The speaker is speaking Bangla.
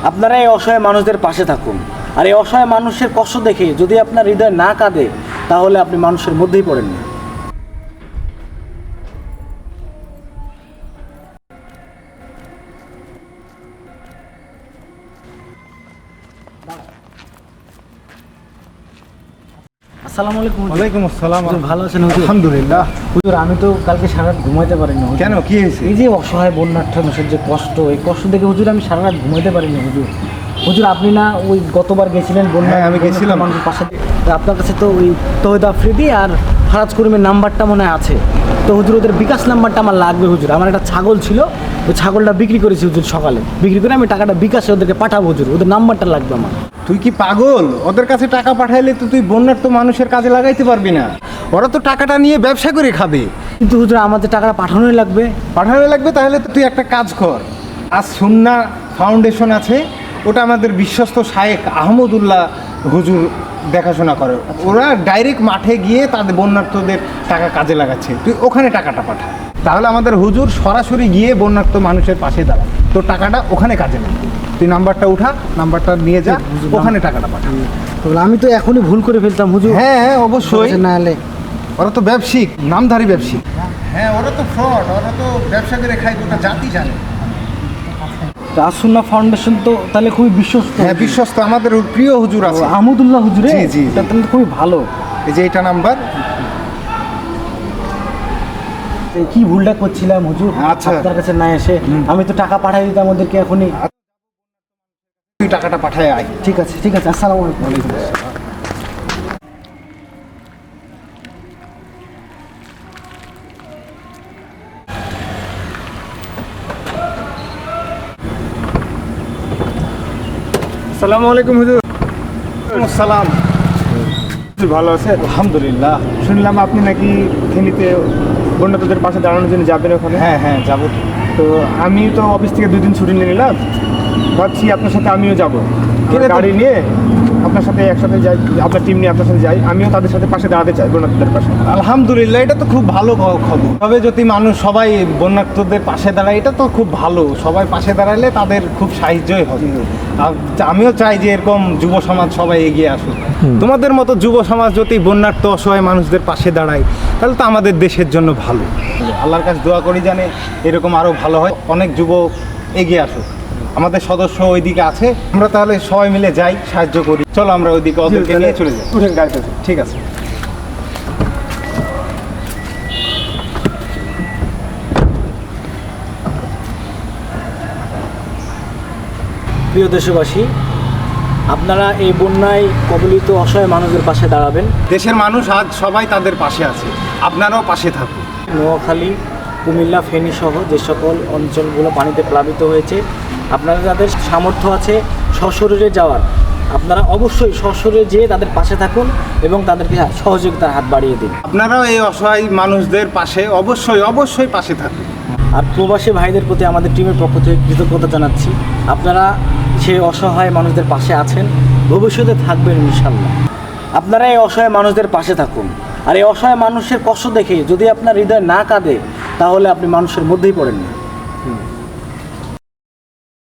আপনারা এই অসহায় মানুষদের পাশে থাকুন, আর এই অসহায় মানুষের কষ্ট দেখে যদি আপনার হৃদয় না কাঁদে তাহলে আপনি মানুষের মধ্যেই পড়েন না। আসসালামু আলাইকুম। ওয়ালাইকুম আসসালাম। ভালো আছেন হুজুর? আলহামদুলিল্লাহ। হুজুর আমি তো কালকে সারা রাত ঘুমাইতে পারিনি। কেন, কি হয়েছে? এই যে অসহায় বন্যার্থ মানুষের যে কষ্ট, এই কষ্ট দেখে হুজুর আমি সারা রাত ঘুমাইতে পারিনি। হুজুর হুজুর আপনি না ওই গতবার গেছিলেন বন্যা? হ্যাঁ, আমি গেছিলাম। মানুষের পাশে। আপনার কাছে তো ওই তৌহিদ আফ্রিদি আর ফারাজ করিমের নাম্বারটা মনে হয় আছে, তো হুজুর ওদের বিকাশ নাম্বারটা আমার লাগবে হুজুর। আমার একটা ছাগল ছিল, ওই ছাগলটা বিক্রি করেছি হুজুর, সকালে বিক্রি করে আমি টাকাটা বিকাশে ওদেরকে পাঠাবো হুজুর, ওদের নাম্বারটা লাগবে আমার। তুই কি পাগল? ওদের কাছে টাকা পাঠাইলে তো তুই বন্যার তো মানুষের কাজে লাগাইতে পারবি না। ওরা তো টাকাটা নিয়ে ব্যবসা করে খাবে। কিন্তু হুজুর আমাদের টাকাটা পাঠানোই লাগবে। পাঠানো লাগবে, তাহলে তো তুই একটা কাজ কর। আজ সুন্না ফাউন্ডেশন আছে, ওটা আমাদের বিশ্বস্ত শায়েখ আহমদুল্লাহ হুজুর দেখাশোনা করে। ওরা ডাইরেক্ট মাঠে গিয়ে তাদের বন্যার্থদের টাকা কাজে লাগাচ্ছে, তুই ওখানে টাকাটা পাঠা। তাহলে আমাদের হুজুর সরাসরি গিয়ে বন্যার্থ মানুষের পাশে দাঁড়ায়, তোর টাকাটা ওখানে কাজে লাগবে। তুই নাম্বারটা উঠা, নাম্বারটা নিয়ে যা, ওখানে টাকাটা পাঠা। তাহলে আমি তো এখনই ভুল করে ফেলতাম হুজুর। হ্যাঁ হ্যাঁ, অবশ্যই। না হলে ওরা তো ব্যবসায়িক, নামধারী ব্যবসায়িক। হ্যাঁ, ওরা তো ফ্রড, ওরা তো ব্যবসা করে খায়, গোটা জাতি জানে। রাসুন্না ফাউন্ডেশন তো তাহলে খুবই বিশ্বস্ত। হ্যাঁ, বিশ্বস্ত। আমাদের প্রিয় হুজুর আছে আহমদুল্লাহ হুজুরে। জি, জি। তাহলে তো খুবই ভালো। এই যে এটা নাম্বার। কি ভুলটা করছিলাম হুজুর, আচ্ছা। আপনার কাছে না এসে আমি তো টাকা পাঠাই দিতাম ওদেরকে এখনই। তুই টাকাটা পাঠায় আয়। ঠিক আছে ঠিক আছে, আসসালামু আলাইকুম। আসসালামু আলাইকুম হুজুর। আসসালাম। ভালো আছে? আলহামদুলিল্লাহ। শুনলাম আপনি নাকি ফেনীতে বন্যার্থদের পাশে দাঁড়ানোর জন্য যাবেন ওখানে। হ্যাঁ হ্যাঁ, যাবো। তো আমি তো অফিস থেকে 2 দিন ছুটি নিয়ে নিলাম, ভাবছি আপনার সাথে আমিও যাবো। গাড়ি নিয়ে আপনার সাথে একসাথে যাই, আপনার টিম নিয়ে আপনার সাথে যাই, আমিও তাদের সাথে পাশে দাঁড়াতে চাই, বন্যার্থদের পাশে। আলহামদুলিল্লাহ, এটা তো খুব ভালো খবর। তবে যদি মানুষ সবাই বন্যার্থদের পাশে দাঁড়ায়, এটা তো খুব ভালো। সবাই পাশে দাঁড়ালে তাদের খুব সাহায্যই হবে। আর আমিও চাই যে এরকম যুব সমাজ সবাই এগিয়ে আসুক। তোমাদের মতো যুব সমাজ যদি বন্যার্থ অসহায় মানুষদের পাশে দাঁড়ায়, তাহলে তো আমাদের দেশের জন্য ভালো। আল্লাহর কাছে দোয়া করি জানে এরকম আরও ভালো হয়, অনেক যুবক এগিয়ে আসুক। আমাদের সদস্য ওইদিকে আছে, আমরা তাহলে সবাই মিলে যাই, সাহায্য করি। চলো আমরা ওইদিকে ওদেরকে নিয়ে চলে যাই। উঠেন গাড়িতে। ঠিক আছে। প্রিয় দেশবাসী, আপনারা এই বন্যায় কবলিত অসহায় মানুষদের পাশে দাঁড়াবেন। দেশের মানুষ আজ সবাই তাদের পাশে আছে, আপনারাও পাশে থাকুন। নোয়াখালী, কুমিল্লা, ফেনী সহ যে সকল অঞ্চলগুলো পানিতে প্লাবিত হয়েছে, আপনারা যাদের সামর্থ্য আছে সশরীরে যাওয়ার, আপনারা অবশ্যই সশরীরে যেয়ে তাদের পাশে থাকুন এবং তাদেরকে সহযোগিতার হাত বাড়িয়ে দিন। আপনারাও এই অসহায় মানুষদের পাশে অবশ্যই অবশ্যই পাশে থাকুন। আর প্রবাসী ভাইদের প্রতি আমাদের টিমের পক্ষ থেকে কৃতজ্ঞতা জানাচ্ছি। আপনারা সেই অসহায় মানুষদের পাশে আছেন, ভবিষ্যতে থাকবেন ইনশাল্লাহ। আপনারা এই অসহায় মানুষদের পাশে থাকুন, আর এই অসহায় মানুষের কষ্ট দেখে যদি আপনার হৃদয় না কাঁদে তাহলে আপনি মানুষের মধ্যেই পড়েন না।